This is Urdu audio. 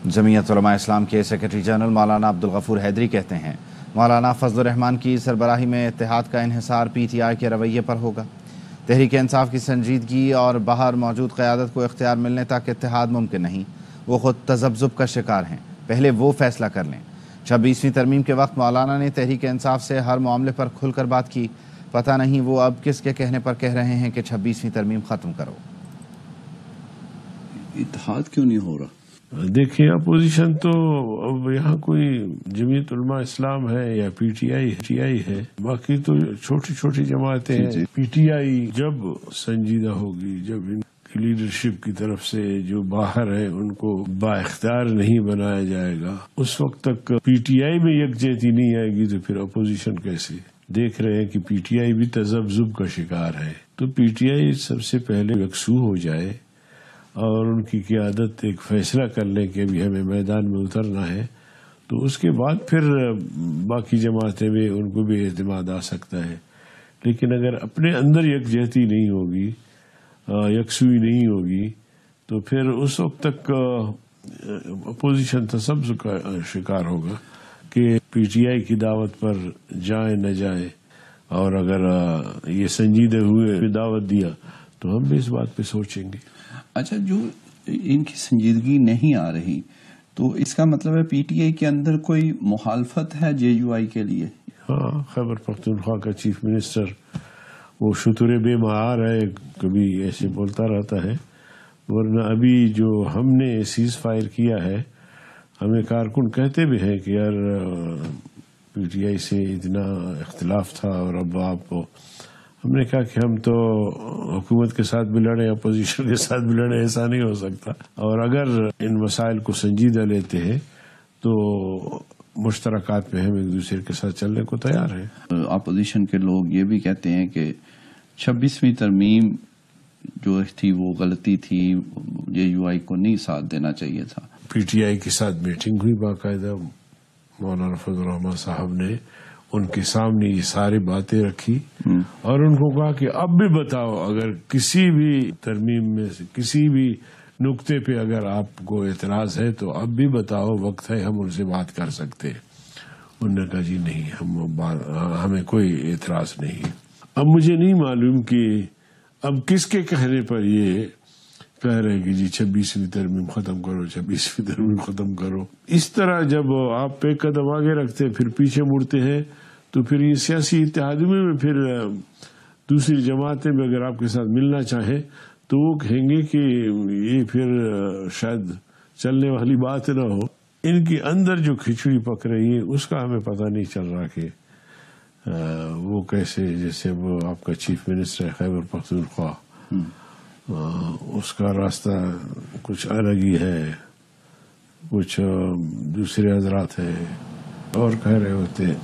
جمعیت علماء اسلام کے سیکرٹری جنرل مولانا عبدالغفور حیدری کہتے ہیں مولانا فضل الرحمان کی سربراہی میں اتحاد کا انحصار پی ٹی آئی کے رویے پر ہوگا۔ تحریک انصاف کی سنجیدگی اور باہر موجود قیادت کو اختیار ملنے تک اتحاد ممکن نہیں۔ وہ خود تذبذب کا شکار ہیں، پہلے وہ فیصلہ کر لیں۔ 26ویں ترمیم کے وقت مولانا نے تحریک انصاف سے ہر معاملے پر کھل کر بات کی۔ پتہ نہیں وہ اب کس کے کہنے پر کہہ رہے ہیں کہ 26ویں ترمیم ختم کرو۔ اتحاد کیوں نہیں ہو رہا؟ دیکھیں، اپوزیشن تو اب یہاں کوئی جمعیت علماء اسلام ہے یا پی ٹی آئی ہے، باقی تو چھوٹی چھوٹی جماعتیں ہیں۔ پی ٹی آئی جب سنجیدہ ہوگی، جب ان کی لیڈرشپ کی طرف سے جو باہر ہیں ان کو با اختیار نہیں بنایا جائے گا، اس وقت تک پی ٹی آئی میں یکجہتی نہیں آئے گی تو پھر اپوزیشن کیسے؟ دیکھ رہے ہیں کہ پی ٹی آئی بھی تذبذب کا شکار ہے، تو پی ٹی آئی سب سے پہلے یکسو ہو جائے اور ان کی قیادت ایک فیصلہ کر لیں کہ ابھی ہمیں میدان میں اترنا ہے، تو اس کے بعد پھر باقی جماعتیں بھی ان کو بھی اعتماد آ سکتا ہے۔ لیکن اگر اپنے اندر یکجہتی نہیں ہوگی، یکسوئی نہیں ہوگی، تو پھر اس وقت تک اپوزیشن تذبذب کا شکار ہوگا کہ پی ٹی آئی کی دعوت پر جائیں نہ جائیں، اور اگر یہ سنجیدہ ہوئے دعوت دیا تو ہم بھی اس بات پہ سوچیں گے۔ اچھا، جو ان کی سنجیدگی نہیں آ رہی تو اس کا مطلب ہے پی ٹی آئی کے اندر کوئی مخالفت ہے جے یو آئی کے لیے؟ ہاں، خیبر پختونخوا کا چیف منسٹر وہ شتر بے مہار ہے، کبھی ایسے بولتا رہتا ہے، ورنہ ابھی جو ہم نے سیز فائر کیا ہے، ہمیں کارکن کہتے بھی ہیں کہ یار پی ٹی آئی سے اتنا اختلاف تھا اور اب آپ، ہم نے کہا کہ ہم تو حکومت کے ساتھ بھی لڑے، اپوزیشن کے ساتھ بھی لڑے، ایسا نہیں ہو سکتا، اور اگر ان مسائل کو سنجیدہ لیتے ہیں تو مشترکات پہ ہم ایک دوسرے کے ساتھ چلنے کو تیار ہیں۔ اپوزیشن کے لوگ یہ بھی کہتے ہیں کہ 26ویں ترمیم جو تھی وہ غلطی تھی، جے یو آئی کو نہیں ساتھ دینا چاہیے تھا۔ پی ٹی آئی کے ساتھ میٹنگ ہوئی باقاعدہ، مولانا فضل الرحمان صاحب نے ان کے سامنے یہ ساری باتیں رکھی اور ان کو کہا کہ اب بھی بتاؤ، اگر کسی بھی ترمیم میں سے کسی بھی نقطے پہ اگر آپ کو اعتراض ہے تو اب بھی بتاؤ، وقت ہے، ہم ان سے بات کر سکتے ہیں۔ انہوں نے کہا جی نہیں، ہمیں کوئی اعتراض نہیں۔ اب مجھے نہیں معلوم کہ اب کس کے کہنے پر یہ کہہ رہے کہ جی 26ویں ترمیم ختم کرو، 26ویں ترمیم ختم کرو۔ اس طرح جب آپ ایک قدم آگے رکھتے پھر پیچھے مڑتے ہیں تو پھر یہ سیاسی اتحادیوں میں پھر دوسری جماعتیں بھی اگر آپ کے ساتھ ملنا چاہیں تو وہ کہیں گے کہ یہ پھر شاید چلنے والی بات نہ ہو۔ ان کی اندر جو کھچڑی پک رہی ہے اس کا ہمیں پتہ نہیں چل رہا کہ وہ کیسے، جیسے وہ آپ کا چیف منسٹر ہے خیبر پختونخوا، اس کا راستہ کچھ الگ ہی ہے، کچھ دوسرے حضرات ہیں اور کہہ رہے ہوتے ہیں۔